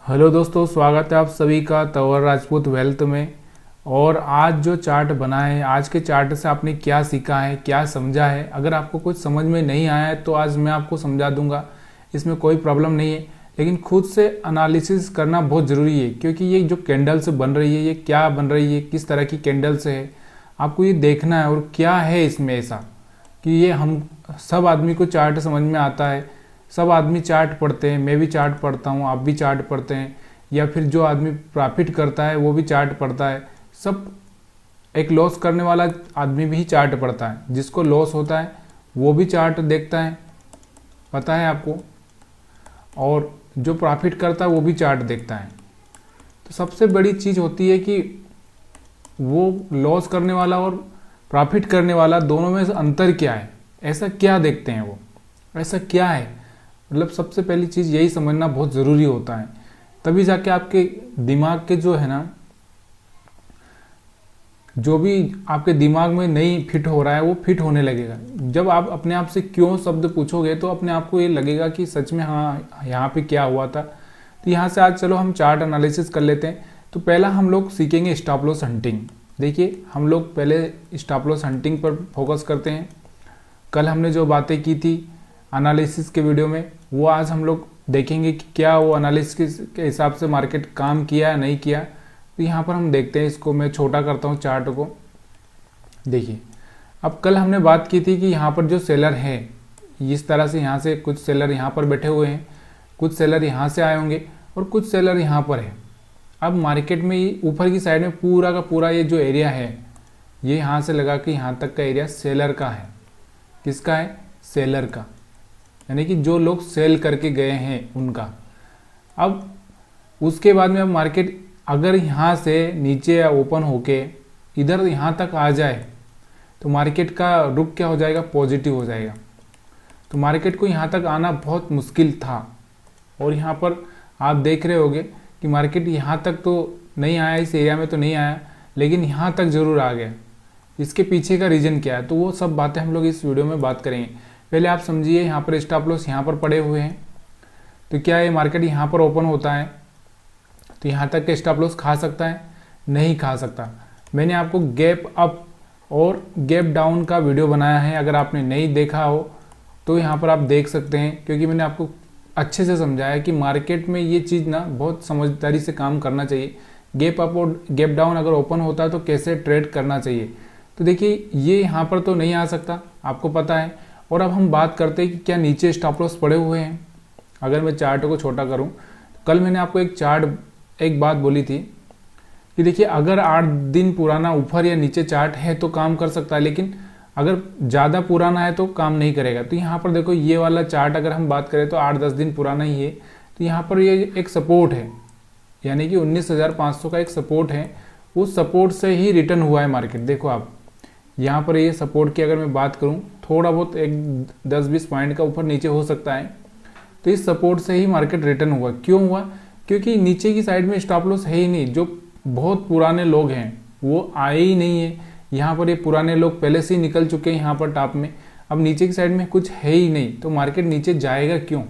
Hello दोस्तों, स्वागत है आप सभी का तंवर राजपूत वेल्थ में। और आज जो चार्ट बना है, आज के चार्ट से आपने क्या सीखा है, क्या समझा है। अगर आपको कुछ समझ में नहीं आया है तो आज मैं आपको समझा दूंगा, इसमें कोई प्रॉब्लम नहीं है। लेकिन खुद से एनालिसिस करना बहुत ज़रूरी है, क्योंकि ये जो कैंडल्स बन रही है, ये क्या बन रही है, किस तरह की कैंडल्स है, आपको ये देखना है। और क्या है इसमें ऐसा कि ये हम सब आदमी को चार्ट समझ में आता है। सब आदमी चार्ट पढ़ते हैं, मैं भी चार्ट पढ़ता हूँ, आप भी चार्ट पढ़ते हैं, या फिर जो आदमी प्रॉफिट करता है वो भी चार्ट पढ़ता है। सब एक लॉस करने वाला आदमी भी चार्ट पढ़ता है, जिसको लॉस होता है वो भी चार्ट देखता है, पता है आपको। और जो प्रॉफिट करता है वो भी चार्ट देखता है। तो सबसे बड़ी चीज़ होती है कि वो लॉस करने वाला और प्रॉफिट करने वाला दोनों में से अंतर क्या है, ऐसा क्या देखते हैं वो, ऐसा क्या है। मतलब सबसे पहली चीज़ यही समझना बहुत ज़रूरी होता है, तभी जाके आपके दिमाग के जो है ना, जो भी आपके दिमाग में नहीं फिट हो रहा है वो फिट होने लगेगा। जब आप अपने आप से क्यों शब्द पूछोगे तो अपने आप को ये लगेगा कि सच में हाँ, यहाँ पे क्या हुआ था। तो यहाँ से आज चलो हम चार्ट एनालिसिस कर लेते हैं। तो पहला हम लोग सीखेंगे स्टॉप लॉस हंटिंग। देखिए, हम लोग पहले स्टॉप लॉस हंटिंग पर फोकस करते हैं। कल हमने जो बातें की थी एनालिसिस के वीडियो में, वो आज हम लोग देखेंगे कि क्या वो एनालिसिस के हिसाब से मार्केट काम किया या नहीं किया। तो यहाँ पर हम देखते हैं, इसको मैं छोटा करता हूँ चार्ट को। देखिए, अब कल हमने बात की थी कि यहाँ पर जो सेलर है, इस तरह से यहाँ से कुछ सेलर यहाँ पर बैठे हुए हैं, कुछ सेलर यहाँ से आए होंगे और कुछ सेलर यहाँ पर है। अब मार्केट में ऊपर की साइड में पूरा का पूरा ये जो एरिया है, ये यहाँ से लगा के यहाँ तक का एरिया सेलर का है। किसका है? सेलर का, यानी कि जो लोग सेल करके गए हैं उनका। अब उसके बाद में अब मार्केट अगर यहाँ से नीचे या ओपन होके इधर यहाँ तक आ जाए तो मार्केट का रुख क्या हो जाएगा? पॉजिटिव हो जाएगा। तो मार्केट को यहाँ तक आना बहुत मुश्किल था, और यहाँ पर आप देख रहे होगे कि मार्केट यहाँ तक तो नहीं आया, इस एरिया में तो नहीं आया, लेकिन यहाँ तक ज़रूर आ गया। इसके पीछे का रीज़न क्या है, तो वो सब बातें हम लोग इस वीडियो में बात करेंगे। पहले आप समझिए, यहाँ पर स्टॉप लॉस यहाँ पर पड़े हुए हैं। तो क्या ये मार्केट यहाँ पर ओपन होता है तो यहाँ तक के स्टॉप लॉस खा सकता है? नहीं खा सकता। मैंने आपको गैप अप और गैप डाउन का वीडियो बनाया है, अगर आपने नहीं देखा हो तो यहाँ पर आप देख सकते हैं, क्योंकि मैंने आपको अच्छे से समझाया कि मार्केट में ये चीज़ ना बहुत समझदारी से काम करना चाहिए। गैप अप और गैप डाउन अगर ओपन होता है तो कैसे ट्रेड करना चाहिए। तो देखिए, ये यहाँ पर तो नहीं आ सकता, आपको पता है। और अब हम बात करते हैं कि क्या नीचे स्टॉप लॉस पड़े हुए हैं। अगर मैं चार्ट को छोटा करूं, कल मैंने आपको एक बात बोली थी कि देखिए, अगर 8 दिन पुराना ऊपर या नीचे चार्ट है तो काम कर सकता है, लेकिन अगर ज़्यादा पुराना है तो काम नहीं करेगा। तो यहाँ पर देखो, ये वाला चार्ट अगर हम बात करें तो 8-10 दिन पुराना ही है। तो यहाँ पर ये एक सपोर्ट है, यानी कि 19,500 का एक सपोर्ट है। उस सपोर्ट से ही रिटर्न हुआ है मार्केट। देखो आप यहाँ पर ये सपोर्ट की अगर मैं बात करूँ, थोड़ा बहुत एक 10-20 पॉइंट का ऊपर नीचे हो सकता है। तो इस सपोर्ट से ही मार्केट रिटर्न हुआ। क्यों हुआ? क्योंकि नीचे की साइड में स्टॉप लॉस है ही नहीं। जो बहुत पुराने लोग हैं वो आए ही नहीं है यहाँ पर। ये पुराने लोग पहले से ही निकल चुके हैं यहाँ पर टॉप में। अब नीचे की साइड में कुछ है ही नहीं, तो मार्केट नीचे जाएगा क्यों?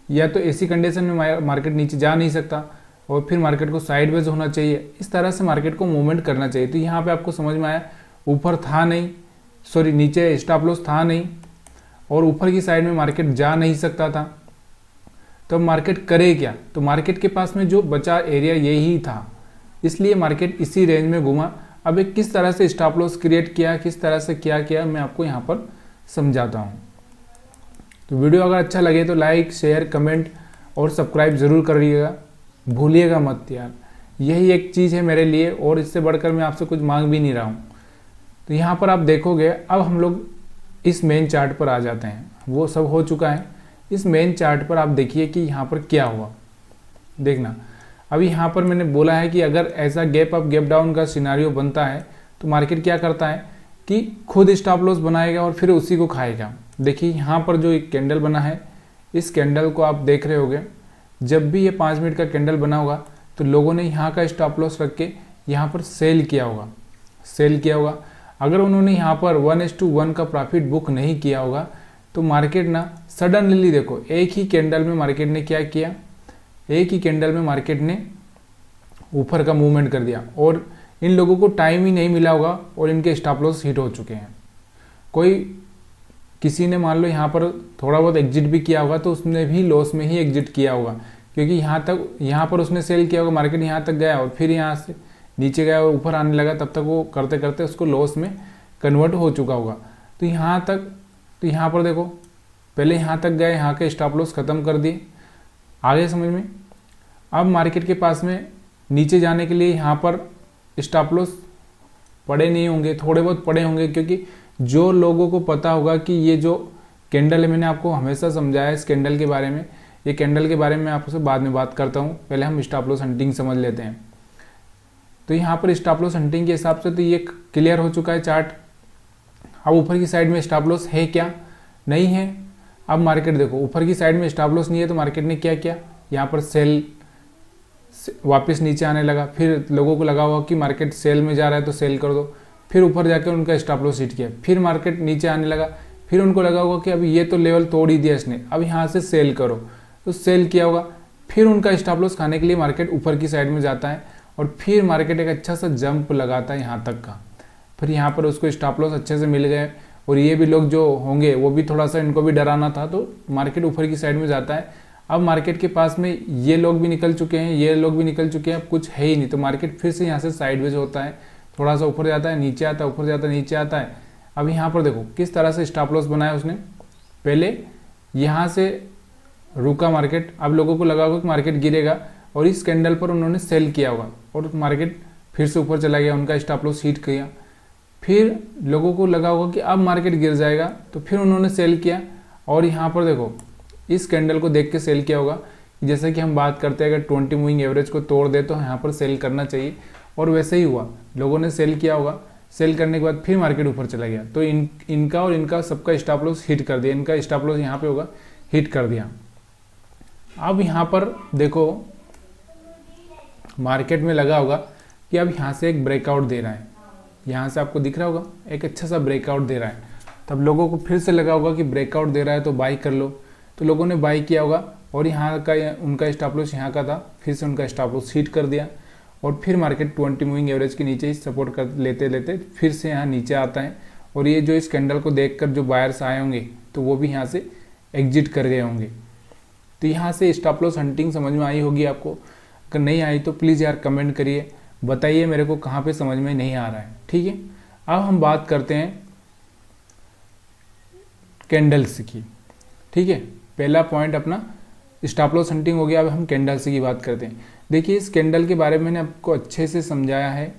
या तो ऐसी कंडीशन में मार्केट नीचे जा नहीं सकता, और फिर मार्केट को साइडवेज होना चाहिए। इस तरह से मार्केट को मूवमेंट करना चाहिए। तो यहाँ पर आपको समझ में आया, ऊपर था नहीं, सॉरी नीचे स्टॉप लॉस था नहीं, और ऊपर की साइड में मार्केट जा नहीं सकता था। तो मार्केट करे क्या? तो मार्केट के पास में जो बचा एरिया यही था, इसलिए मार्केट इसी रेंज में घूमा। अब एक किस तरह से स्टॉप लॉस क्रिएट किया, किस तरह से क्या किया, मैं आपको यहाँ पर समझाता हूँ। तो वीडियो अगर अच्छा लगे तो लाइक, शेयर, कमेंट और सब्सक्राइब ज़रूर करिएगा, भूलिएगा मत यार। यही एक चीज़ है मेरे लिए, और इससे बढ़कर मैं आपसे कुछ मांग भी नहीं रहा हूँ। तो यहाँ पर आप देखोगे, अब हम लोग इस मेन चार्ट पर आ जाते हैं। वो सब हो चुका है। इस मेन चार्ट पर आप देखिए कि यहाँ पर क्या हुआ। देखना, अभी यहाँ पर मैंने बोला है कि अगर ऐसा गैप अप गैप डाउन का सिनारियो बनता है तो मार्केट क्या करता है कि खुद स्टॉप लॉस बनाएगा और फिर उसी को खाएगा। देखिए, यहाँ पर जो एक कैंडल बना है, इस कैंडल को आप देख रहे होगे। जब भी ये 5 मिनट का कैंडल बना होगा तो लोगों ने यहाँ का स्टॉप लॉस रख के यहाँ पर सेल किया होगा। अगर उन्होंने यहाँ पर 1:1 का प्रॉफिट बुक नहीं किया होगा तो मार्केट ना सडनली, देखो एक ही कैंडल में मार्केट ने क्या किया, एक ही कैंडल में मार्केट ने ऊपर का मूवमेंट कर दिया और इन लोगों को टाइम ही नहीं मिला होगा और इनके स्टॉप लॉस हिट हो चुके हैं। कोई किसी ने मान लो यहाँ पर थोड़ा बहुत एग्जिट भी किया होगा तो उसने भी लॉस में ही एग्जिट किया होगा, क्योंकि यहाँ पर उसने सेल किया होगा, मार्केट यहाँ तक गया और फिर यहाँ से नीचे गया और ऊपर आने लगा, तब तक वो करते करते उसको लॉस में कन्वर्ट हो चुका होगा। तो यहाँ पर देखो पहले यहाँ तक गए, यहाँ के स्टॉप लॉस ख़त्म कर दिए, आगे समझ में। अब मार्केट के पास में नीचे जाने के लिए यहाँ पर स्टॉप लॉस पड़े नहीं होंगे, थोड़े बहुत पड़े होंगे, क्योंकि जो लोगों को पता होगा कि ये जो कैंडल है, मैंने आपको हमेशा समझाया इस कैंडल के बारे में, ये कैंडल के बारे में आपसे बाद में बात करता हूँ, पहले हम स्टॉप लॉस हंटिंग समझ लेते हैं। तो यहाँ पर स्टॉप लॉस हंटिंग के हिसाब से तो ये क्लियर हो चुका है चार्ट। अब ऊपर की साइड में स्टॉप लॉस है क्या, नहीं है। अब मार्केट देखो ऊपर की साइड में स्टॉप लॉस नहीं है तो मार्केट ने क्या किया, यहाँ पर सेल वापस नीचे आने लगा, फिर लोगों को लगा हुआ कि मार्केट सेल में जा रहा है तो सेल कर दो, फिर ऊपर जाकर उनका स्टॉप लॉस हिट किया, फिर मार्केट नीचे आने लगा, फिर उनको लगा होगा कि अभी ये तो लेवल तोड़ ही दिया इसने, अब यहाँ से सेल करो, तो सेल किया होगा, फिर उनका स्टॉप लॉस खाने के लिए मार्केट ऊपर की साइड में जाता है और फिर मार्केट एक अच्छा सा जंप लगाता है यहाँ तक का, फिर यहाँ पर उसको स्टॉप लॉस अच्छे से मिल गए और ये भी लोग जो होंगे वो भी थोड़ा सा इनको भी डराना था, तो मार्केट ऊपर की साइड में जाता है। अब मार्केट के पास में ये लोग भी निकल चुके हैं, ये लोग भी निकल चुके हैं, अब कुछ है ही नहीं, तो मार्केट फिर से यहाँ से साइडवेज होता है, थोड़ा सा ऊपर जाता है, नीचे आता है, ऊपर जाता है, नीचे आता है। अब यहाँ पर देखो किस तरह से स्टॉप लॉस बनाया उसने, पहले यहाँ से रुका मार्केट, अब लोगों को लगा होगा कि मार्केट गिरेगा और इस कैंडल पर उन्होंने सेल किया होगा और मार्केट फिर से ऊपर चला गया, उनका स्टॉप लॉस हिट किया, फिर लोगों को लगा होगा कि अब मार्केट गिर जाएगा तो फिर उन्होंने सेल किया और यहाँ पर देखो इस कैंडल को देख के सेल किया होगा। जैसे कि हम बात करते हैं अगर 20 मूविंग एवरेज को तोड़ दे तो यहाँ पर सेल करना चाहिए, और वैसे ही हुआ, लोगों ने सेल किया होगा, सेल करने के बाद फिर मार्केट ऊपर चला गया, तो इनका और इनका सबका स्टॉप लॉस हिट कर दिया, इनका स्टॉप लॉस यहाँ पे होगा हिट कर दिया। अब यहाँ पर देखो मार्केट में लगा होगा कि अब यहाँ से एक ब्रेकआउट दे रहा है, यहाँ से आपको दिख रहा होगा एक अच्छा सा ब्रेकआउट दे रहा है, तब लोगों को फिर से लगा होगा कि ब्रेकआउट दे रहा है तो बाई कर लो, तो लोगों ने बाई किया होगा और यहाँ का उनका स्टॉप लॉस यहाँ का था, फिर से उनका स्टॉप लॉस हिट कर दिया और फिर मार्केट 20 मूविंग एवरेज के नीचे ही सपोर्ट कर लेते लेते फिर से यहाँ नीचे आता है। और ये जो इस कैंडल को देखकर जो बायर्स आए होंगे तो वो भी यहाँ से एग्जिट कर गए होंगे। तो यहाँ से स्टॉप लॉस हंटिंग समझ में आई होगी आपको, अगर नहीं आई तो प्लीज़ यार कमेंट करिए, बताइए मेरे को कहाँ पे समझ में नहीं आ रहा है, ठीक है। अब हम बात करते हैं कैंडल्स की, ठीक है। पहला पॉइंट अपना स्टॉप लॉस हंटिंग हो गया, अब हम कैंडल्स की बात करते हैं। देखिए इस कैंडल के बारे में मैंने आपको अच्छे से समझाया है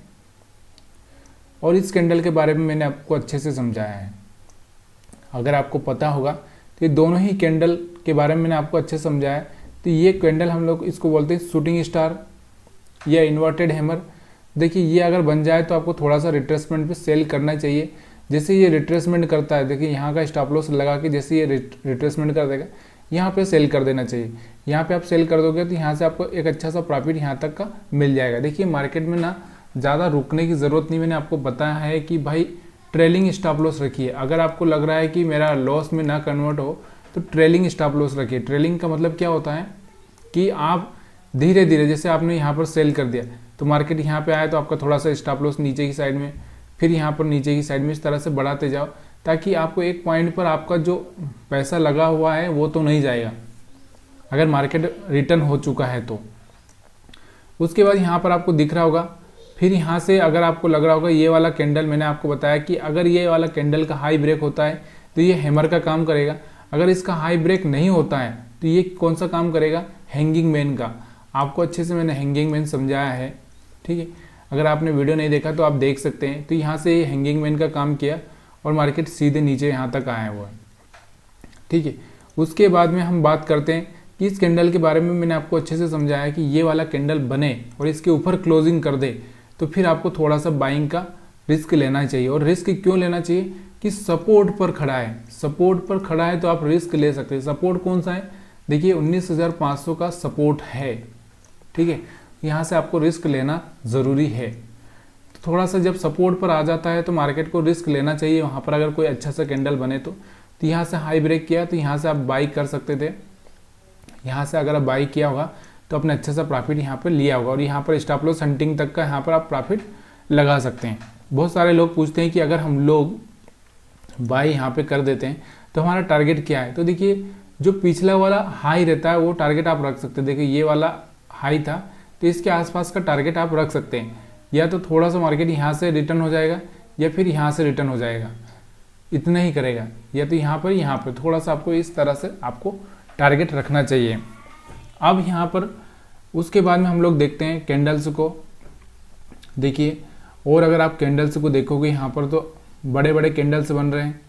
और इस कैंडल के बारे में मैंने आपको अच्छे से समझाया है। अगर आपको पता होगा तो ये दोनों ही कैंडल के बारे में मैंने आपको अच्छे से समझाया। तो ये कैंडल हम लोग इसको बोलते हैं शूटिंग स्टार या इन्वर्टेड हैमर। देखिए ये अगर बन जाए तो आपको थोड़ा सा रिट्रेसमेंट पे सेल करना चाहिए। जैसे ये रिट्रेसमेंट करता है, देखिए यहाँ का स्टॉप लॉस लगा के जैसे ये रिट्रेसमेंट कर देगा, यहाँ पे सेल कर देना चाहिए। यहाँ पे आप सेल कर दोगे तो यहाँ से आपको एक अच्छा सा प्रॉफिट यहाँ तक का मिल जाएगा। देखिए मार्केट में ना ज़्यादा रुकने की ज़रूरत नहीं, मैंने आपको बताया है कि भाई ट्रेलिंग स्टॉप लॉस रखिए। अगर आपको लग रहा है कि मेरा लॉस में ना कन्वर्ट हो तो ट्रेलिंग स्टॉप लॉस रखिए। ट्रेलिंग का मतलब क्या होता है कि आप धीरे धीरे, जैसे आपने यहाँ पर सेल कर दिया तो मार्केट यहाँ पे आया तो आपका थोड़ा सा स्टॉप लॉस नीचे की साइड में, फिर यहाँ पर नीचे की साइड में, इस तरह से बढ़ाते जाओ ताकि आपको एक पॉइंट पर आपका जो पैसा लगा हुआ है वो तो नहीं जाएगा अगर मार्केट रिटर्न हो चुका है तो। उसके बाद यहाँ पर आपको दिख रहा होगा, फिर यहाँ से अगर आपको लग रहा होगा ये वाला कैंडल, मैंने आपको बताया कि अगर ये वाला कैंडल का हाई ब्रेक होता है तो ये हैमर का काम करेगा। अगर इसका हाई ब्रेक नहीं होता है तो ये कौन सा काम करेगा, हैंगिंग मैन का। आपको अच्छे से मैंने हैंगिंग मैन समझाया है, ठीक है। अगर आपने वीडियो नहीं देखा तो आप देख सकते हैं। तो यहाँ से ये हैंगिंग मैन का काम किया और मार्केट सीधे नीचे यहाँ तक आया हुआ है, ठीक है। उसके बाद में हम बात करते हैं कि इस कैंडल के बारे में मैंने आपको अच्छे से समझाया कि ये वाला कैंडल बने और इसके ऊपर क्लोजिंग कर दे तो फिर आपको थोड़ा सा बाइंग का रिस्क लेना चाहिए। और रिस्क क्यों लेना चाहिए कि सपोर्ट पर खड़ा है, सपोर्ट पर खड़ा है तो आप रिस्क ले सकते हैं। सपोर्ट कौन सा है, देखिए 19,500 का सपोर्ट है, ठीक है। यहाँ से आपको रिस्क लेना ज़रूरी है। तो थोड़ा सा जब सपोर्ट पर आ जाता है तो मार्केट को रिस्क लेना चाहिए। वहाँ पर अगर कोई अच्छा सा कैंडल बने तो यहाँ से हाई ब्रेक किया तो यहाँ से आप बाई कर सकते थे। यहाँ से अगर आप बाई किया होगा तो अपने अच्छा सा प्रॉफिट यहाँ पर लिया होगा। और यहाँ पर स्टॉप लॉस हंटिंग तक का यहाँ पर आप प्रॉफिट लगा सकते हैं। बहुत सारे लोग पूछते हैं कि अगर हम लोग बाई यहाँ पे कर देते हैं तो हमारा टारगेट क्या है। तो देखिए जो पिछला वाला हाई रहता है वो टारगेट आप रख सकते हैं। देखिए ये वाला हाई था तो इसके आसपास का टारगेट आप रख सकते हैं। या तो थोड़ा सा मार्केट यहाँ से रिटर्न हो जाएगा या फिर यहाँ से रिटर्न हो जाएगा, इतना ही करेगा। या तो यहाँ पर थोड़ा सा आपको इस तरह से आपको टारगेट रखना चाहिए। अब यहाँ पर उसके बाद में हम लोग देखते हैं कैंडल्स को। देखिए और अगर आप कैंडल्स को देखोगे यहाँ पर तो बड़े बड़े कैंडल्स बन रहे हैं।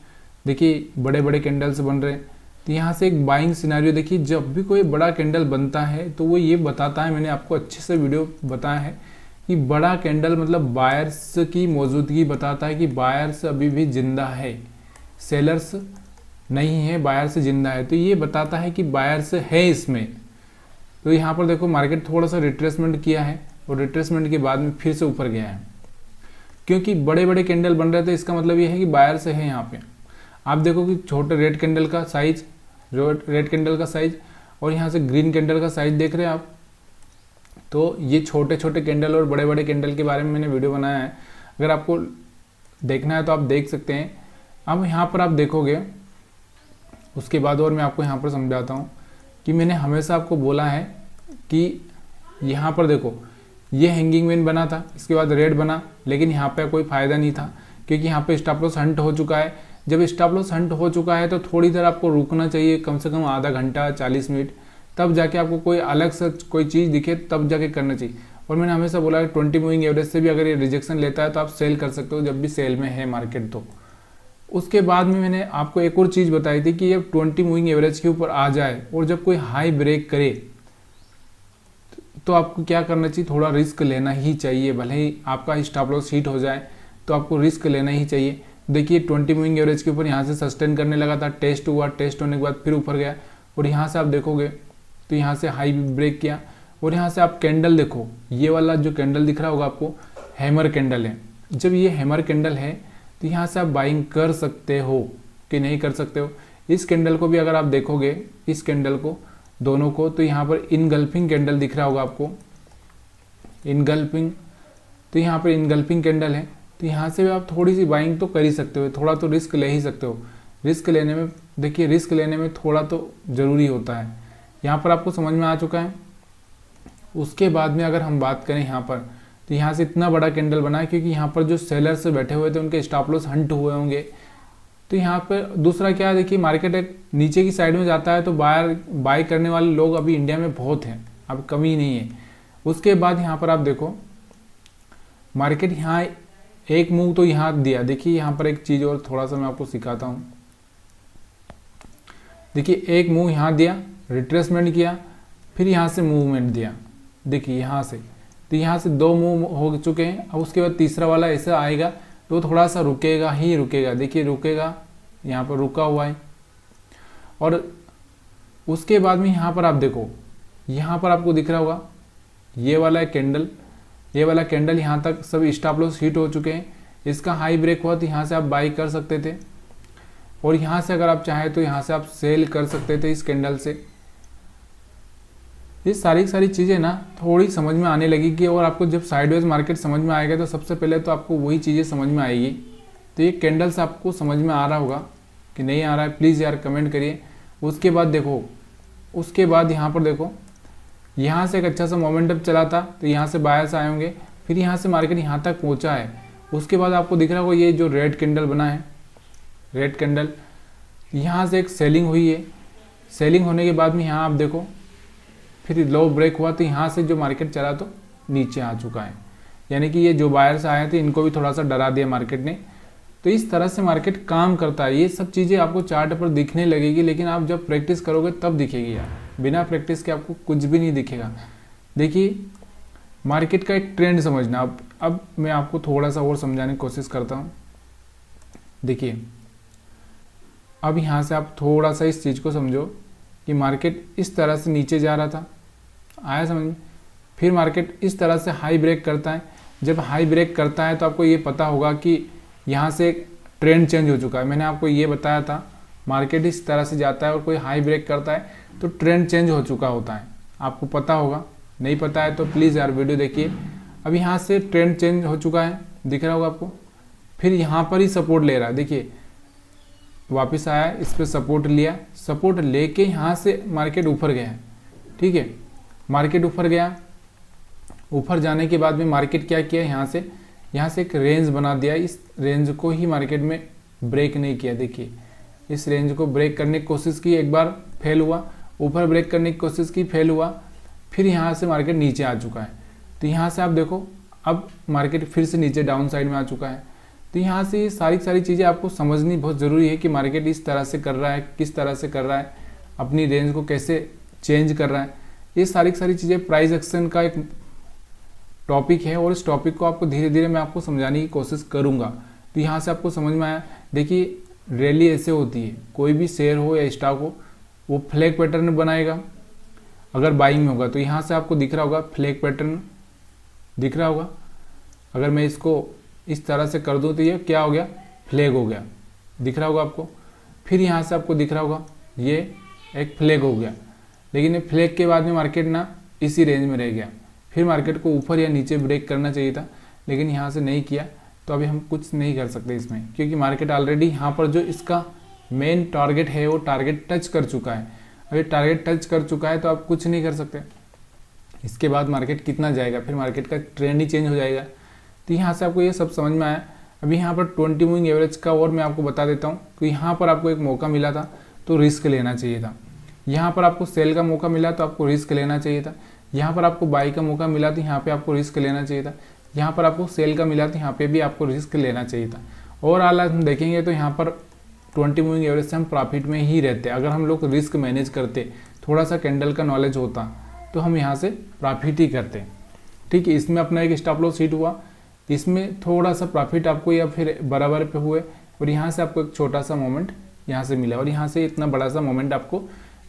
देखिए बड़े बड़े कैंडल्स बन रहे हैं तो यहाँ से एक बाइंग सिनेरियो। देखिए जब भी कोई बड़ा कैंडल बनता है तो वो ये बताता है, मैंने आपको अच्छे से वीडियो बताया है कि बड़ा कैंडल मतलब बायर्स की मौजूदगी बताता है कि बायर्स अभी भी जिंदा है, सेलर्स नहीं है, बायर्स जिंदा है। तो ये बताता है कि बायर्स है इसमें। तो यहाँ पर देखो मार्केट थोड़ा सा रिट्रेसमेंट किया है और रिट्रेसमेंट के बाद में फिर से ऊपर गया है, क्योंकि बड़े बड़े कैंडल बन रहे थे। इसका मतलब ये है कि बायर्स है यहाँ पे। आप देखो कि छोटे रेड कैंडल का साइज, रेड कैंडल का साइज और यहाँ से ग्रीन कैंडल का साइज देख रहे हैं आप। तो ये छोटे छोटे कैंडल और बड़े बड़े कैंडल के बारे में मैंने वीडियो बनाया है, अगर आपको देखना है तो आप देख सकते हैं। अब यहाँ पर आप देखोगे उसके बाद और मैं आपको यहाँ पर समझाता हूँ कि मैंने हमेशा आपको बोला है कि यहाँ पर देखो ये हैंगिंग मैन बना था, इसके बाद रेड बना, लेकिन यहाँ पे कोई फायदा नहीं था क्योंकि यहाँ पे स्टॉप लॉस हंट हो चुका है। जब स्टॉप लॉस हंट हो चुका है तो थोड़ी देर आपको रुकना चाहिए, कम से कम आधा घंटा 40 मिनट, तब जाके आपको कोई अलग से कोई चीज़ दिखे तब जाके करना चाहिए। और मैंने हमेशा बोला है 20 मूविंग एवरेज से भी अगर ये रिजेक्शन लेता है तो आप सेल कर सकते हो जब भी सेल में है मार्केट। तो उसके बाद में मैंने आपको एक और चीज़ बताई थी कि जब 20 मूविंग एवरेज के ऊपर आ जाए और जब कोई हाई ब्रेक करे तो आपको क्या करना चाहिए, थोड़ा रिस्क लेना ही चाहिए। भले ही आपका स्टॉप लॉस हिट हो जाए तो आपको रिस्क लेना ही चाहिए। देखिए 20 मूविंग एवरेज के ऊपर यहाँ से सस्टेन करने लगा था, टेस्ट हुआ, टेस्ट होने के बाद फिर ऊपर गया और यहाँ से आप देखोगे तो यहाँ से हाई ब्रेक किया। और यहाँ से आप कैंडल देखो, ये वाला जो कैंडल दिख रहा होगा आपको हैमर कैंडल है। जब ये हैमर कैंडल है तो यहाँ से आप बाइंग कर सकते हो कि नहीं कर सकते हो। इस कैंडल को भी अगर आप देखोगे, इस कैंडल को दोनों को, तो यहाँ पर इनगल्फिंग कैंडल दिख रहा होगा आपको, इनगल्फिंग। तो यहाँ पर इनगल्फिंग कैंडल है तो यहाँ से भी आप थोड़ी सी बाइंग तो कर ही सकते हो, थोड़ा तो रिस्क ले ही सकते हो। रिस्क लेने में देखिए, रिस्क लेने में थोड़ा तो ज़रूरी होता है। यहाँ पर आपको समझ में आ चुका है। उसके बाद में अगर हम बात करें यहाँ पर तो यहाँ से इतना बड़ा कैंडल बना है क्योंकि यहाँ पर जो सेलर्स बैठे हुए थे उनके स्टॉप लॉस हंट हुए होंगे। तो यहाँ पर दूसरा क्या है, देखिए मार्केट एक नीचे की साइड में जाता है तो बाय करने वाले लोग अभी इंडिया में बहुत हैं, अब कमी नहीं है। उसके बाद यहाँ पर आप देखो मार्केट यहाँ एक मूव तो यहाँ दिया। देखिए यहाँ पर एक चीज़ और थोड़ा सा मैं आपको सिखाता हूँ। देखिए एक मूव यहाँ दिया, रिट्रेसमेंट किया, फिर यहाँ से मूवमेंट दिया। देखिए यहाँ से, तो यहाँ से 2 मूव हो चुके हैं। अब उसके बाद तीसरा वाला ऐसा आएगा तो थोड़ा सा रुकेगा ही रुकेगा। देखिए रुकेगा, यहाँ पर रुका हुआ है। और उसके बाद में यहाँ पर आप देखो, यहाँ पर आपको दिख रहा होगा ये वाला कैंडल, ये वाला कैंडल यहाँ तक सब स्टॉप लॉस हिट हो चुके हैं। इसका हाई ब्रेक हुआ तो यहाँ से आप बाई कर सकते थे और यहाँ से अगर आप चाहें तो यहाँ से आप सेल कर सकते थे इस कैंडल से। ये सारी चीज़ें ना थोड़ी समझ में आने लगेगी और आपको जब साइडवेज मार्केट समझ में आएगा तो सबसे पहले तो आपको वही चीज़ें समझ में आएगी। तो ये कैंडल्स आपको समझ में आ रहा होगा कि नहीं आ रहा है, प्लीज़ यार कमेंट करिए। उसके बाद देखो, उसके बाद यहाँ पर देखो, यहाँ से एक अच्छा सा मोमेंटम चला था तो यहाँ से बायर्स आए होंगे, फिर यहाँ से मार्केट यहाँ तक पहुँचा है। उसके बाद आपको दिख रहा होगा ये जो रेड कैंडल बना है, रेड कैंडल, यहाँ से एक सेलिंग हुई है। सेलिंग होने के बाद में यहाँ आप देखो फिर लो ब्रेक हुआ तो यहाँ से जो मार्केट चला तो नीचे आ चुका है। यानी कि ये जो बायर्स आए थे इनको भी थोड़ा सा डरा दिया मार्केट ने। तो इस तरह से मार्केट काम करता है। ये सब चीज़ें आपको चार्ट पर दिखने लगेगी, लेकिन आप जब प्रैक्टिस करोगे तब दिखेगी यार, बिना प्रैक्टिस के आपको कुछ भी नहीं दिखेगा। देखिए मार्केट का एक ट्रेंड समझना। अब मैं आपको थोड़ा सा और समझाने की कोशिश करता हूँ। देखिए अब यहाँ से आप थोड़ा सा इस चीज़ को समझो कि मार्केट इस तरह से नीचे जा रहा था, आया समझ में। फिर मार्केट इस तरह से हाई ब्रेक करता है। जब हाई ब्रेक करता है तो आपको ये पता होगा कि यहाँ से एक ट्रेंड चेंज हो चुका है। मैंने आपको ये बताया था, मार्केट इस तरह से जाता है और कोई हाई ब्रेक करता है तो ट्रेंड चेंज हो चुका होता है। आपको पता होगा, नहीं पता है तो प्लीज़ यार वीडियो देखिए। अब यहाँ से ट्रेंड चेंज हो चुका है, दिख रहा होगा आपको। फिर यहाँ पर ही सपोर्ट ले रहा है, देखिए वापस आया, इस पर सपोर्ट लिया, सपोर्ट लेके यहाँ से मार्केट ऊपर गया है। ठीक है, मार्केट ऊपर गया, ऊपर जाने के बाद में मार्केट क्या किया, यहाँ से एक रेंज बना दिया। इस रेंज को ही मार्केट में ब्रेक नहीं किया। देखिए इस रेंज को ब्रेक करने की कोशिश की, एक बार फेल हुआ, ऊपर ब्रेक करने की कोशिश की, फेल हुआ, फिर यहाँ से मार्केट नीचे आ चुका है। तो यहाँ से आप देखो अब मार्केट फिर से नीचे डाउन साइड में आ चुका है। तो यहाँ से ये सारी चीज़ें आपको समझनी बहुत ज़रूरी है कि मार्केट इस तरह से कर रहा है, किस तरह से कर रहा है, अपनी रेंज को कैसे चेंज कर रहा है। ये सारी चीज़ें प्राइस एक्शन का एक टॉपिक है और इस टॉपिक को आपको धीरे धीरे मैं आपको समझाने की कोशिश करूँगा। तो यहाँ से आपको समझ में आया। देखिए रैली ऐसे होती है, कोई भी शेयर हो या स्टॉक हो, वो फ्लैग पैटर्न बनाएगा अगर बाइंग में होगा। तो यहाँ से आपको दिख रहा होगा फ्लैग पैटर्न, दिख रहा होगा। अगर मैं इसको इस तरह से कर दूं तो ये क्या हो गया, फ्लैग हो गया, दिख रहा होगा आपको। फिर यहाँ से आपको दिख रहा होगा ये एक फ्लैग हो गया, लेकिन ये फ्लैग के बाद में मार्केट ना इसी रेंज में रह गया। फिर मार्केट को ऊपर या नीचे ब्रेक करना चाहिए था, लेकिन यहाँ से नहीं किया। तो अभी हम कुछ नहीं कर सकते इसमें, क्योंकि मार्केट ऑलरेडी यहाँ पर जो इसका मेन टारगेट है वो टारगेट टच कर चुका है। अभी टारगेट टच कर चुका है तो आप कुछ नहीं कर सकते। इसके बाद मार्केट कितना जाएगा, फिर मार्केट का ट्रेंड ही चेंज हो जाएगा। तो यहाँ से आपको ये सब समझ में आया। अभी यहाँ पर 20 मूविंग एवरेज का और मैं आपको बता देता हूँ कि यहाँ पर आपको एक मौका मिला था तो रिस्क लेना चाहिए था। यहाँ पर आपको सेल का मौका मिला तो आपको रिस्क लेना चाहिए था। यहाँ पर आपको बाई का मौका मिला तो यहाँ पे आपको रिस्क लेना चाहिए था। यहाँ पर आपको सेल का मिला तो यहाँ पे भी आपको रिस्क लेना चाहिए था। ओवरऑल हम देखेंगे तो यहाँ पर 20 मूविंग एवरेज से हम प्रॉफिट में ही रहते। अगर हम लोग रिस्क मैनेज करते, थोड़ा सा कैंडल का नॉलेज होता, तो हम यहाँ से प्रॉफिट ही करते। ठीक है, इसमें अपना एक स्टॉप लॉस हिट हुआ, इसमें थोड़ा सा प्रॉफिट आपको या फिर बराबर पे हुए, और यहाँ से आपको एक छोटा सा मोमेंट यहाँ से मिला, और यहाँ से इतना बड़ा सा मोमेंट आपको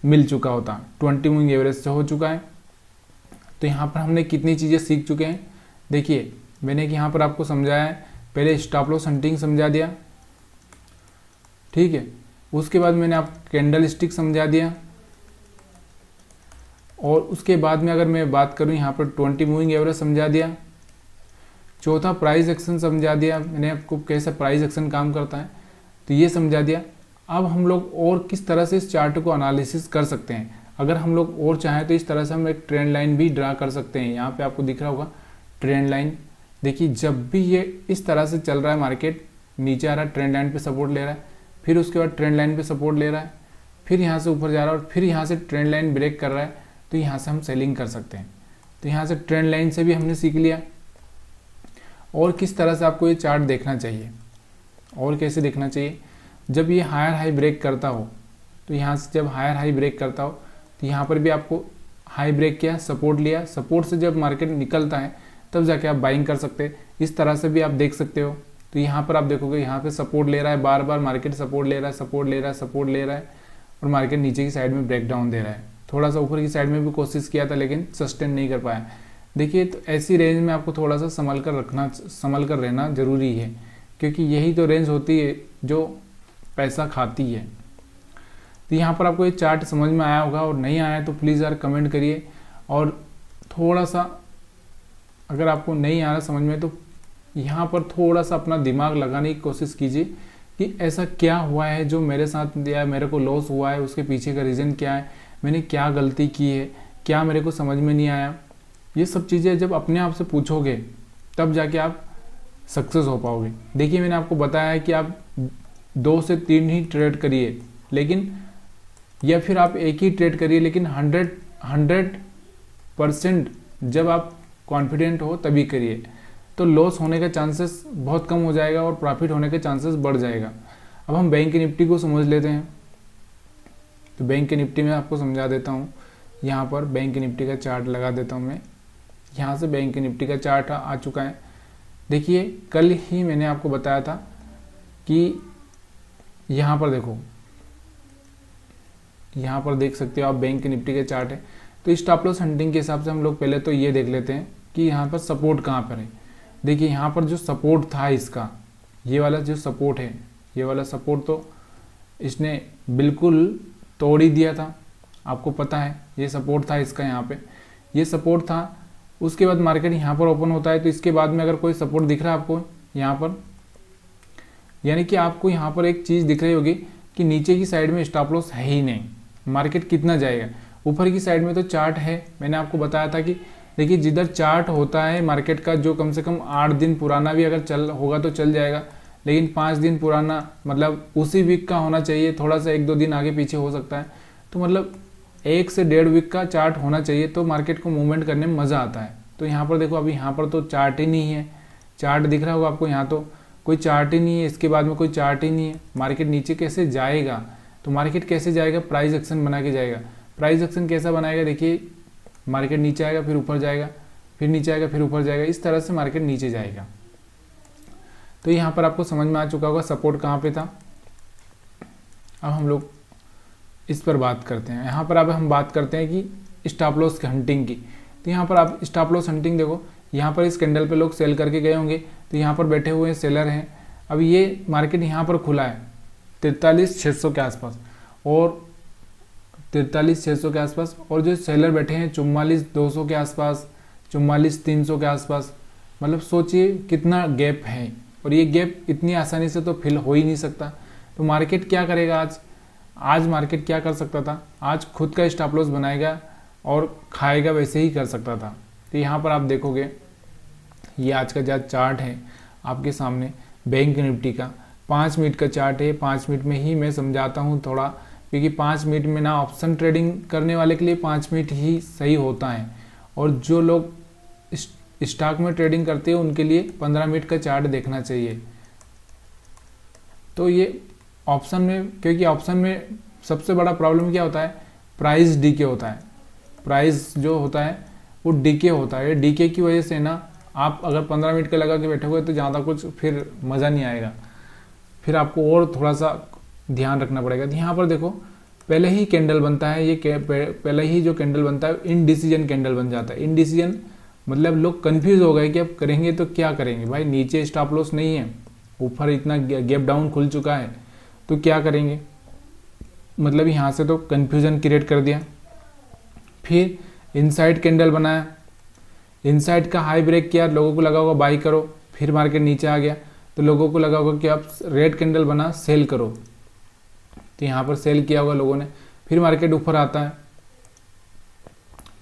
मिल चुका होता। 20 मूविंग एवरेज से हो चुका है। तो यहाँ पर हमने कितनी चीज़ें सीख चुके हैं। देखिए मैंने कि यहाँ पर आपको समझाया है, पहले स्टॉप लॉस हंटिंग समझा दिया, ठीक है, उसके बाद मैंने आप कैंडल स्टिक समझा दिया, और उसके बाद में अगर मैं बात करूँ यहाँ पर 20 मूविंग एवरेज समझा दिया, चौथा प्राइस एक्शन समझा दिया मैंने आपको, कैसे प्राइस एक्शन काम करता है, तो ये समझा दिया। अब हम लोग और किस तरह से इस चार्ट को एनालिसिस कर सकते हैं, अगर हम लोग और चाहें तो इस तरह से हम एक ट्रेंड लाइन भी ड्रा कर सकते हैं। यहाँ पे आपको दिख रहा होगा ट्रेंड लाइन। देखिए जब भी ये इस तरह से चल रहा है, मार्केट नीचे आ रहा है, ट्रेंड लाइन पे सपोर्ट ले रहा है, फिर उसके बाद ट्रेंड लाइन पे सपोर्ट ले रहा है, फिर यहाँ से ऊपर जा रहा है, और फिर यहाँ से ट्रेंड लाइन ब्रेक कर रहा है, तो यहाँ से हम सेलिंग कर सकते हैं। तो यहाँ से ट्रेंड लाइन से भी हमने सीख लिया। और किस तरह से आपको ये चार्ट देखना चाहिए और कैसे देखना चाहिए, जब ये हायर हाई ब्रेक करता हो, तो यहाँ से जब हायर हाई ब्रेक करता हो तो यहाँ पर भी आपको हाई ब्रेक किया, सपोर्ट लिया, सपोर्ट से जब मार्केट निकलता है तब जाके आप बाइंग कर सकते हैं। इस तरह से भी आप देख सकते हो। तो यहाँ पर आप देखोगे यहाँ पे सपोर्ट ले रहा है, बार बार मार्केट सपोर्ट ले रहा है, सपोर्ट ले रहा है, सपोर्ट ले रहा है, और मार्केट नीचे की साइड में ब्रेक डाउन दे रहा है। थोड़ा सा ऊपर की साइड में भी कोशिश किया था लेकिन सस्टेन नहीं कर पाया। देखिए तो ऐसी रेंज में आपको थोड़ा सा संभल कर रहना ज़रूरी है, क्योंकि यही तो रेंज होती है जो पैसा खाती है। तो यहाँ पर आपको ये चार्ट समझ में आया होगा, और नहीं आया तो प्लीज़ यार कमेंट करिए। और थोड़ा सा अगर आपको नहीं आ रहा समझ में, तो यहाँ पर थोड़ा सा अपना दिमाग लगाने की कोशिश कीजिए कि ऐसा क्या हुआ है जो मेरे साथ या मेरे को लॉस हुआ है, उसके पीछे का रीज़न क्या है, मैंने क्या गलती की है, क्या मेरे को समझ में नहीं आया। ये सब चीज़ें जब अपने आप से पूछोगे तब जाके आप सक्सेस हो पाओगे। देखिए मैंने आपको बताया है कि आप 2 से 3 ही ट्रेड करिए, लेकिन या फिर आप एक ही ट्रेड करिए, लेकिन 100% जब आप कॉन्फिडेंट हो तभी करिए, तो लॉस होने का चांसेस बहुत कम हो जाएगा और प्रॉफिट होने के चांसेस बढ़ जाएगा। अब हम बैंक निफ्टी को समझ लेते हैं। तो बैंक निफ्टी में आपको समझा देता हूँ। यहाँ पर बैंक निफ्टी का चार्ट लगा देता हूँ मैं। यहाँ से बैंक निफ्टी का चार्ट आ चुका है। देखिए कल ही मैंने आपको बताया था कि यहाँ पर देखो, यहाँ पर देख सकते हो आप बैंक निफ्टी का चार्ट है। तो स्टॉप लॉस हंटिंग के हिसाब से हम लोग पहले तो ये देख लेते हैं कि यहाँ पर सपोर्ट कहाँ पर है। देखिए यहाँ पर जो सपोर्ट था इसका, ये वाला जो सपोर्ट है, ये वाला सपोर्ट तो इसने बिल्कुल तोड़ ही दिया था। आपको पता है ये सपोर्ट था इसका, यहाँ पे ये सपोर्ट था। उसके बाद मार्केट यहाँ पर ओपन होता है, तो इसके बाद में अगर कोई सपोर्ट दिख रहा है आपको यहाँ पर, यानी कि आपको यहाँ पर एक चीज़ दिख रही होगी कि नीचे की साइड में स्टॉप लॉस है ही नहीं, मार्केट कितना जाएगा। ऊपर की साइड में तो चार्ट है, मैंने आपको बताया था कि देखिए जिधर चार्ट होता है मार्केट का, जो कम से कम 8 दिन पुराना भी अगर चल होगा तो चल जाएगा, लेकिन 5 दिन पुराना मतलब उसी वीक का होना चाहिए, थोड़ा सा 1-2 दिन आगे पीछे हो सकता है, तो मतलब 1 से 1.5 वीक का चार्ट होना चाहिए, तो मार्केट को मूवमेंट करने में मज़ा आता है। तो यहाँ पर देखो अभी यहाँ पर तो चार्ट ही नहीं है, चार्ट दिख रहा होगा आपको, यहाँ तो कोई चार्ट ही नहीं है, इसके बाद में कोई चार्ट ही नहीं है। मार्केट नीचे कैसे जाएगा, तो मार्केट कैसे जाएगा, प्राइस एक्शन बना के जाएगा। प्राइस एक्शन कैसा बनाएगा, देखिए मार्केट नीचे आएगा फिर ऊपर जाएगा, फिर नीचे आएगा फिर ऊपर जाएगा, इस तरह से मार्केट नीचे जाएगा। तो यहाँ पर आपको समझ में आ चुका होगा सपोर्ट कहाँ पे था। अब हम लोग इस पर बात करते हैं। यहाँ पर अब हम बात करते हैं कि स्टॉप लॉस की हंटिंग की। तो यहाँ पर आप स्टॉप लॉस हंटिंग देखो, यहाँ पर इस कैंडल पे लोग सेल करके गए होंगे, तो यहाँ पर बैठे हुए सेलर हैं। अब ये मार्केट यहाँ पर खुला है 43,600 के आसपास और 43,600 के आसपास, और जो सेलर बैठे हैं 44,200 के आसपास, 44,300 के आसपास। मतलब सोचिए कितना गैप है, और ये गैप इतनी आसानी से तो फिल हो ही नहीं सकता। तो मार्केट क्या करेगा आज मार्केट क्या कर सकता था, आज खुद का स्टॉप लॉस बनाएगा और खाएगा, वैसे ही कर सकता था। तो यहाँ पर आप देखोगे ये आज का जो चार्ट है आपके सामने बैंक निफ्टी का 5 मिनट का चार्ट है। 5 मिनट में ही मैं समझाता हूँ थोड़ा, क्योंकि 5 मिनट में ना ऑप्शन ट्रेडिंग करने वाले के लिए 5 मिनट ही सही होता है, और जो लोग स्टॉक में ट्रेडिंग करते हैं उनके लिए 15 मिनट का चार्ट देखना चाहिए। तो ये ऑप्शन में, क्योंकि ऑप्शन में सबसे बड़ा प्रॉब्लम क्या होता है, प्राइस डीके होता है। प्राइस जो होता है वो डीके होता है, डीके की वजह से ना आप अगर 15 मिनट का लगा के बैठोगे तो ज़्यादा कुछ फिर मज़ा नहीं आएगा, फिर आपको और थोड़ा सा ध्यान रखना पड़ेगा। तो यहाँ पर देखो पहले ही कैंडल बनता है, ये पहले ही जो कैंडल बनता है इनडिसीजन कैंडल बन जाता है। इनडिसीजन मतलब लोग कंफ्यूज हो गए कि अब करेंगे तो क्या करेंगे, भाई नीचे स्टॉप लॉस नहीं है, ऊपर इतना गैप डाउन खुल चुका है, तो क्या करेंगे। मतलब यहाँ से तो कंफ्यूजन क्रिएट कर दिया। फिर इनसाइड कैंडल बनाया, इनसाइड का हाई ब्रेक किया, लोगों को लगा होगा बाई करो, फिर मार्केट नीचे आ गया तो लोगों को लगा होगा कि आप रेड कैंडल बना सेल करो, तो यहाँ पर सेल किया होगा लोगों ने, फिर मार्केट ऊपर आता है।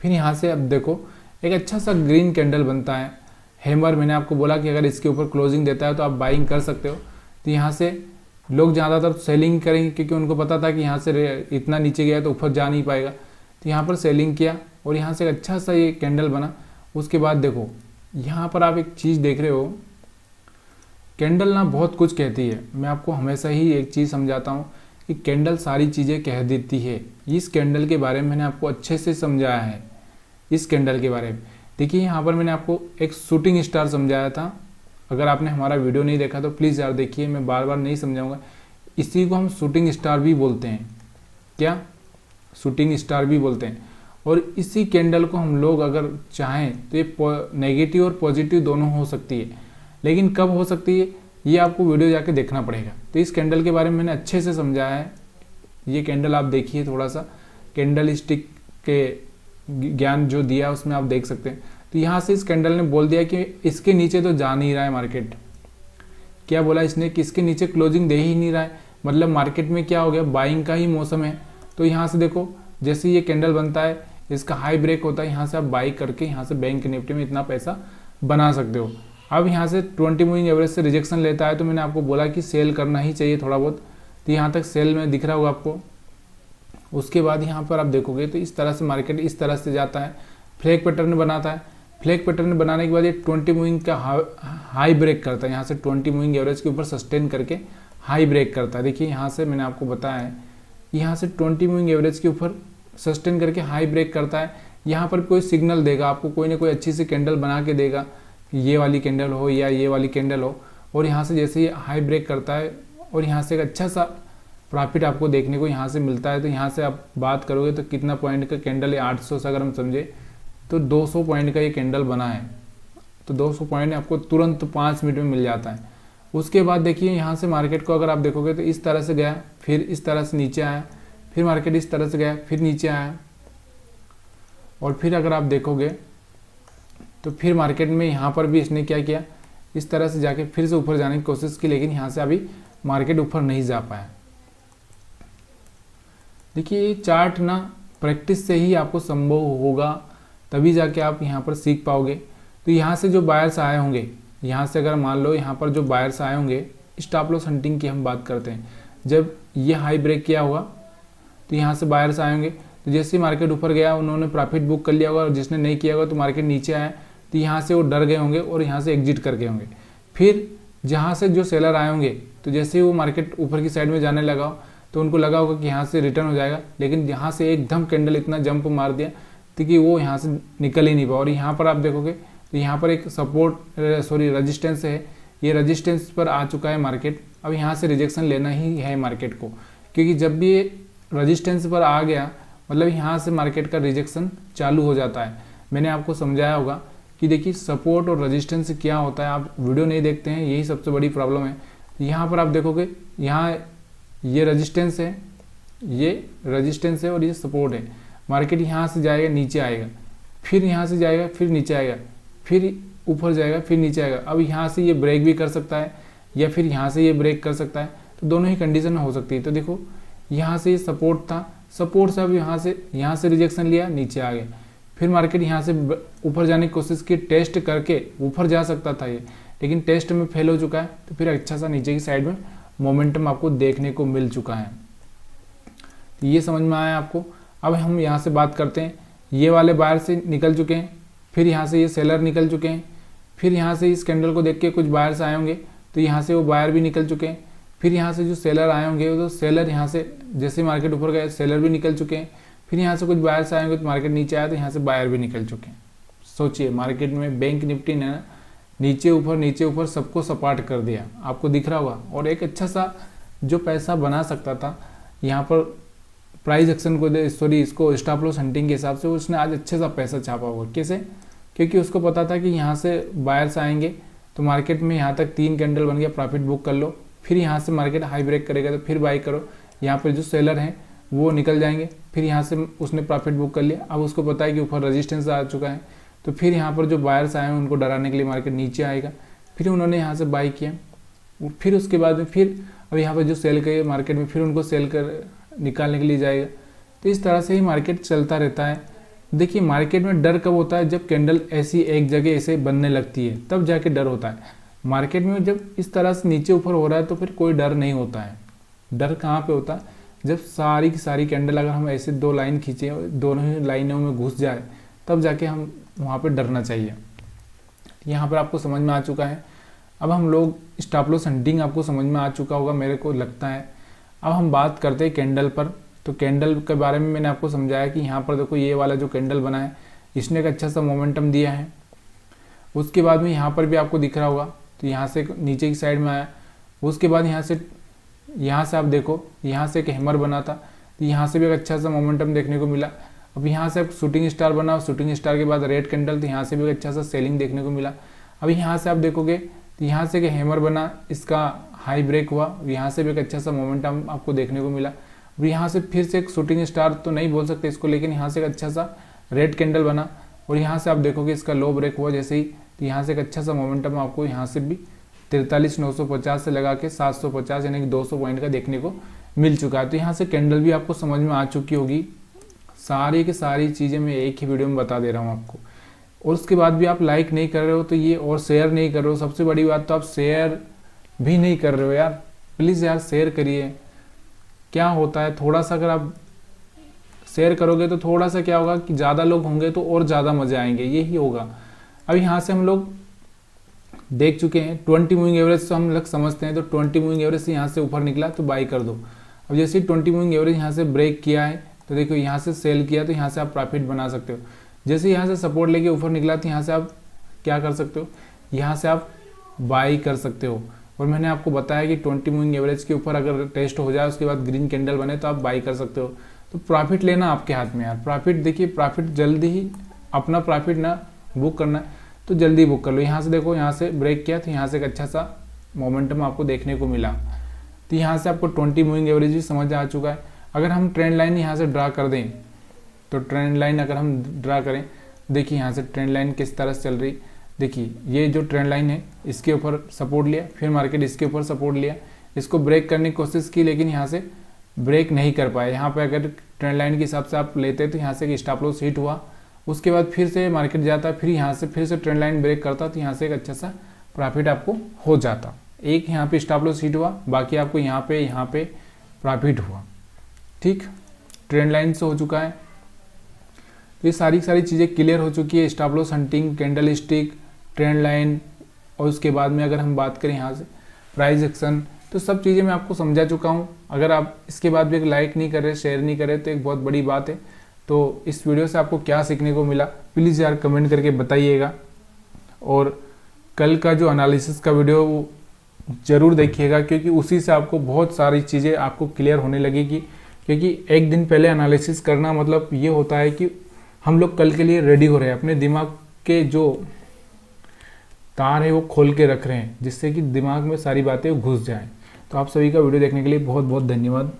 फिर यहाँ से अब देखो एक अच्छा सा ग्रीन कैंडल बनता है, हैमर। मैंने आपको बोला कि अगर इसके ऊपर क्लोजिंग देता है तो आप बाइंग कर सकते हो। तो यहाँ से लोग ज़्यादातर सेलिंग करेंगे, क्योंकि उनको पता था कि यहाँ से इतना नीचे गया तो ऊपर जा नहीं पाएगा, तो यहाँ पर सेलिंग किया और यहाँ से अच्छा सा ये कैंडल बना। उसके बाद देखो यहाँ पर आप एक चीज़ देख रहे हो, कैंडल ना बहुत कुछ कहती है। मैं आपको हमेशा ही एक चीज़ समझाता हूँ कि कैंडल सारी चीज़ें कह देती है। इस कैंडल के बारे में मैंने आपको अच्छे से समझाया है। इस कैंडल के बारे में देखिए, यहाँ पर मैंने आपको एक शूटिंग स्टार समझाया था। अगर आपने हमारा वीडियो नहीं देखा तो प्लीज़ यार देखिए, मैं बार बार नहीं समझाऊंगा। इसी को हम शूटिंग स्टार भी बोलते हैं। क्या? शूटिंग स्टार भी बोलते हैं। और इसी कैंडल को हम लोग अगर चाहें तो ये नेगेटिव और पॉजिटिव दोनों हो सकती है, लेकिन कब हो सकती है ये आपको वीडियो जाके देखना पड़ेगा। तो इस कैंडल के बारे में मैंने अच्छे से समझाया है। ये कैंडल आप देखिए, थोड़ा सा कैंडल स्टिक के ज्ञान जो दिया उसमें आप देख सकते हैं। तो यहाँ से इस कैंडल ने बोल दिया कि इसके नीचे तो जा नहीं रहा है मार्केट। क्या बोला इसने कि इसके नीचे क्लोजिंग दे ही नहीं रहा है, मतलब मार्केट में क्या हो गया, बाइंग का ही मौसम है। तो यहाँ से देखो जैसे ये कैंडल बनता है, इसका हाई ब्रेक होता है, यहाँ से आप बाई करके यहाँ से बैंक निफ्टी में इतना पैसा बना सकते हो। अब यहाँ से 20 मूविंग एवरेज से रिजेक्शन लेता है, तो मैंने आपको बोला कि सेल करना ही चाहिए थोड़ा बहुत। तो यहाँ तक सेल में दिख रहा होगा आपको। उसके बाद यहाँ पर आप देखोगे तो इस तरह से मार्केट इस तरह से जाता है, फ्लैग पैटर्न बनाता है। फ्लैग पैटर्न बनाने के बाद ये 20 मूविंग का हाई ब्रेक करता है, यहाँ से 20 मूविंग एवरेज के ऊपर सस्टेन करके हाई ब्रेक करता है। देखिए यहाँ से मैंने आपको बताया है, यहाँ से 20 मूविंग एवरेज के ऊपर सस्टेन करके हाई ब्रेक करता है। यहाँ पर कोई सिग्नल देगा आपको, कोई ना कोई अच्छी सी कैंडल बना के देगा, ये वाली कैंडल हो या ये वाली कैंडल हो, और यहाँ से जैसे ये हाई ब्रेक करता है और यहाँ से एक अच्छा सा प्रॉफिट आपको देखने को यहाँ से मिलता है। तो यहाँ से आप बात करोगे तो कितना पॉइंट का कैंडल है, 800 से अगर हम समझे तो 200 पॉइंट का ये कैंडल बना है। तो 200 पॉइंट आपको तुरंत 5 मिनट में मिल जाता है। उसके बाद देखिए यहाँ से मार्केट को अगर आप देखोगे तो इस तरह से गया, फिर इस तरह से नीचे आया, फिर मार्केट इस तरह से गया, फिर नीचे आया, और फिर अगर आप देखोगे तो फिर मार्केट में यहाँ पर भी इसने क्या किया, इस तरह से जाके फिर से ऊपर जाने की कोशिश की, लेकिन यहाँ से अभी मार्केट ऊपर नहीं जा पाया। देखिए ये चार्ट ना प्रैक्टिस से ही आपको संभव होगा, तभी जाके आप यहाँ पर सीख पाओगे। तो यहाँ से जो बायर्स आए होंगे, यहाँ से अगर मान लो यहाँ पर जो बायर्स आए होंगे, स्टॉप लॉस हंटिंग की हम बात करते हैं, जब ये हाई ब्रेक किया होगा तो यहाँ से बायर्स आए होंगे, तो जैसे ही मार्केट ऊपर गया उन्होंने प्रॉफिट बुक कर लिया होगा, और जिसने नहीं किया होगा तो मार्केट नीचे आया तो यहाँ से वो डर गए होंगे और यहाँ से एग्जिट कर गए होंगे। फिर जहाँ से जो सेलर आए होंगे, तो जैसे ही वो मार्केट ऊपर की साइड में जाने लगा हो तो उनको लगा होगा कि यहाँ से रिटर्न हो जाएगा, लेकिन यहाँ से एकदम कैंडल इतना जंप मार दिया तो कि वो यहाँ से निकल ही नहीं पाया। और यहाँ पर आप देखोगे तो यहाँ पर एक रेजिस्टेंस है, ये रेजिस्टेंस पर आ चुका है मार्केट। अब यहाँ से रिजेक्शन लेना ही है मार्केट को, क्योंकि जब भी ये रेजिस्टेंस पर आ गया मतलब यहाँ से मार्केट का रिजेक्शन चालू हो जाता है। मैंने आपको समझाया होगा कि देखिए सपोर्ट और रेजिस्टेंस क्या होता है, आप वीडियो नहीं देखते हैं, यही सबसे बड़ी प्रॉब्लम है। यहाँ पर आप देखोगे यहाँ ये रेजिस्टेंस है, ये रेजिस्टेंस है और ये सपोर्ट है। मार्केट यहाँ से जाएगा नीचे आएगा, फिर यहाँ से जाएगा फिर नीचे आएगा, फिर ऊपर जाएगा फिर नीचे आएगा। अब यहाँ से ये ब्रेक भी कर सकता है या फिर यहाँ से ये ब्रेक कर सकता है, तो दोनों ही कंडीशन हो सकती है। तो देखो यहाँ से ये सपोर्ट था, सपोर्ट से अब यहाँ से रिजेक्शन लिया, नीचे आ गया, फिर मार्केट यहाँ से ऊपर जाने की कोशिश की, टेस्ट करके ऊपर जा सकता था ये, लेकिन टेस्ट में फेल हो चुका है। तो फिर अच्छा सा नीचे की साइड में मोमेंटम आपको देखने को मिल चुका है। तो ये समझ में आया आपको। अब हम यहाँ से बात करते हैं, ये वाले बायर से निकल चुके हैं, फिर यहाँ से ये सेलर निकल चुके हैं, फिर यहाँ से इस कैंडल को देख के कुछ बायर्स आए होंगे तो यहाँ से वो बायर भी निकल चुके हैं, फिर यहाँ से जो सेलर आए होंगे तो सेलर यहाँ से जैसे मार्केट ऊपर गया सेलर भी निकल चुके हैं, फिर यहाँ से कुछ बायर्स आए होंगे तो मार्केट नीचे आया तो यहाँ से बायर भी निकल चुके हैं। सोचिए मार्केट में बैंक निफ्टी ने ना नीचे ऊपर सबको सपाट कर दिया, आपको दिख रहा होगा। और एक अच्छा सा जो पैसा बना सकता था यहाँ पर प्राइस एक्शन को इसको स्टॉप लॉस हंटिंग के हिसाब से, उसने आज अच्छे सा पैसा छापा होगा। कैसे? क्योंकि उसको पता था कि यहाँ से बायर्स आएंगे तो मार्केट में यहाँ तक 3 कैंडल बन गया, प्रॉफिट बुक कर लो, फिर यहाँ से मार्केट हाई ब्रेक करेगा तो फिर बाई करो, यहाँ पर जो सेलर हैं वो निकल जाएंगे, फिर यहाँ से उसने प्रॉफिट बुक कर लिया। अब उसको पता है कि ऊपर रेजिस्टेंस आ चुका है, तो फिर यहाँ पर जो बायर्स आए हैं उनको डराने के लिए मार्केट नीचे आएगा, फिर उन्होंने यहाँ से बाई किया, फिर उसके बाद में फिर अब यहाँ पर जो सेल किए मार्केट में फिर उनको सेल कर निकालने के लिए जाएगा। तो इस तरह से ही मार्केट चलता रहता है। देखिए मार्केट में डर कब होता है? जब कैंडल ऐसी एक जगह ऐसे बनने लगती है तब जाके डर होता है। मार्केट में जब इस तरह से नीचे ऊपर हो रहा है तो फिर कोई डर नहीं होता है। डर कहाँ पे होता है? जब सारी की सारी कैंडल अगर हम ऐसे 2 लाइन खींचे, दोनों ही लाइनों में घुस जाए, तब जाके हम वहाँ पे डरना चाहिए। यहाँ पर आपको समझ में आ चुका है। अब हम लोग स्टॉप लॉस हंटिंग आपको समझ में आ चुका होगा मेरे को लगता है। अब हम बात करते हैं कैंडल पर। तो कैंडल के बारे में मैंने आपको समझाया कि यहाँ पर देखो ये वाला जो कैंडल बना है इसने एक अच्छा सा मोमेंटम दिया है। उसके बाद में यहाँ पर भी आपको दिख रहा होगा, तो यहाँ से नीचे की साइड में आया। उसके बाद यहाँ से आप देखो यहाँ से एक हैमर बना था, तो यहाँ से भी एक अच्छा सा मोमेंटम देखने को मिला। अब यहाँ से शूटिंग स्टार बना, शूटिंग स्टार के बाद रेड कैंडल, तो यहाँ से भी एक अच्छा सा सेलिंग देखने को मिला। अब यहाँ से आप देखोगे तो यहाँ से एक हैमर बना, इसका हाई ब्रेक हुआ, यहाँ से भी एक अच्छा सा मोमेंटम आपको देखने को मिला। अब यहाँ से फिर से एक शूटिंग स्टार तो नहीं बोल सकते इसको, लेकिन यहाँ से एक अच्छा सा रेड कैंडल बना, और यहाँ से आप देखोगे इसका लो ब्रेक हुआ जैसे ही, तो यहाँ से एक अच्छा सा मोमेंटम आपको यहाँ से भी 43,950 से लगा के 750 यानी कि 200 पॉइंट का देखने को मिल चुका है। तो यहाँ से कैंडल भी आपको समझ में आ चुकी होगी। सारी की सारी चीज़ें मैं एक ही वीडियो में बता दे रहा हूँ आपको। और उसके बाद भी आप लाइक नहीं कर रहे हो तो ये, और शेयर नहीं कर रहे हो, सबसे बड़ी बात तो आप शेयर भी नहीं कर रहे हो यार। प्लीज़ यार शेयर करिए। क्या होता है, थोड़ा सा अगर आप शेयर करोगे तो थोड़ा सा क्या होगा कि ज़्यादा लोग होंगे तो और ज़्यादा मजे आएंगे, यही होगा। अब यहाँ से हम लोग देख चुके हैं 20 मूविंग एवरेज, तो हम लोग समझते हैं। तो 20 मूविंग एवरेज से यहाँ से ऊपर निकला तो बाई कर दो। अब जैसे ही 20 मूविंग एवरेज यहाँ से ब्रेक किया है तो देखो यहाँ से सेल किया, तो यहाँ से आप प्रॉफिट बना सकते हो। जैसे यहाँ से सपोर्ट लेके ऊपर निकला तो यहाँ से आप क्या कर सकते हो, यहाँ से आप बाई कर सकते हो। और मैंने आपको बताया कि 20 मूविंग एवरेज के ऊपर अगर टेस्ट हो जाए उसके बाद ग्रीन कैंडल बने तो आप बाई कर सकते हो। तो प्रॉफिट लेना आपके हाथ में यार। प्रॉफिट देखिए, प्रॉफिट जल्दी ही अपना प्रॉफिट ना बुक करना है तो जल्दी बुक कर लो। यहाँ से देखो यहाँ से ब्रेक किया तो यहाँ से एक अच्छा सा मोमेंटम आपको देखने को मिला। तो यहाँ से आपको 20 मूविंग एवरेज भी समझ आ चुका है। अगर हम ट्रेंड लाइन यहाँ से ड्रा कर दें, तो ट्रेंड लाइन अगर हम ड्रा करें, देखिए यहाँ से ट्रेंड लाइन किस तरह से चल रही। देखिए ये जो ट्रेंड लाइन है इसके ऊपर सपोर्ट लिया, फिर मार्केट इसके ऊपर सपोर्ट लिया, इसको ब्रेक करने की कोशिश की लेकिन यहाँ से ब्रेक नहीं कर पाए। यहाँ पे अगर ट्रेंड लाइन के हिसाब से आप लेते तो यहाँ से एक स्टॉप लॉस हिट हुआ, उसके बाद फिर से मार्केट जाता, फिर यहाँ से फिर से ट्रेंड लाइन ब्रेक करता, तो यहाँ से एक अच्छा सा प्रॉफिट आपको हो जाता। एक यहाँ पे स्टॉप लॉस हिट हुआ, बाकी आपको यहाँ पे प्रॉफिट हुआ। ठीक, ट्रेंड लाइन से हो चुका है। तो ये सारी चीज़ें क्लियर हो चुकी है, stop loss hunting, candle stick, trend line, और उसके बाद में अगर हम बात करें यहाँ से प्राइस एक्शन, तो सब चीज़ें मैं आपको समझा चुका हूँ। अगर आप इसके बाद भी एक लाइक नहीं कर रहे, शेयर नहीं कर रहे, तो एक बहुत बड़ी बात है। तो इस वीडियो से आपको क्या सीखने को मिला प्लीज़ यार कमेंट करके बताइएगा, और कल का जो एनालिसिस का वीडियो वो ज़रूर देखिएगा, क्योंकि उसी से आपको बहुत सारी चीज़ें आपको क्लियर होने लगेगी। क्योंकि एक दिन पहले एनालिसिस करना मतलब ये होता है कि हम लोग कल के लिए रेडी हो रहे हैं, अपने दिमाग के जो तार है वो खोल के रख रहे हैं, जिससे कि दिमाग में सारी बातें घुस जाएं। तो आप सभी का वीडियो देखने के लिए बहुत बहुत धन्यवाद।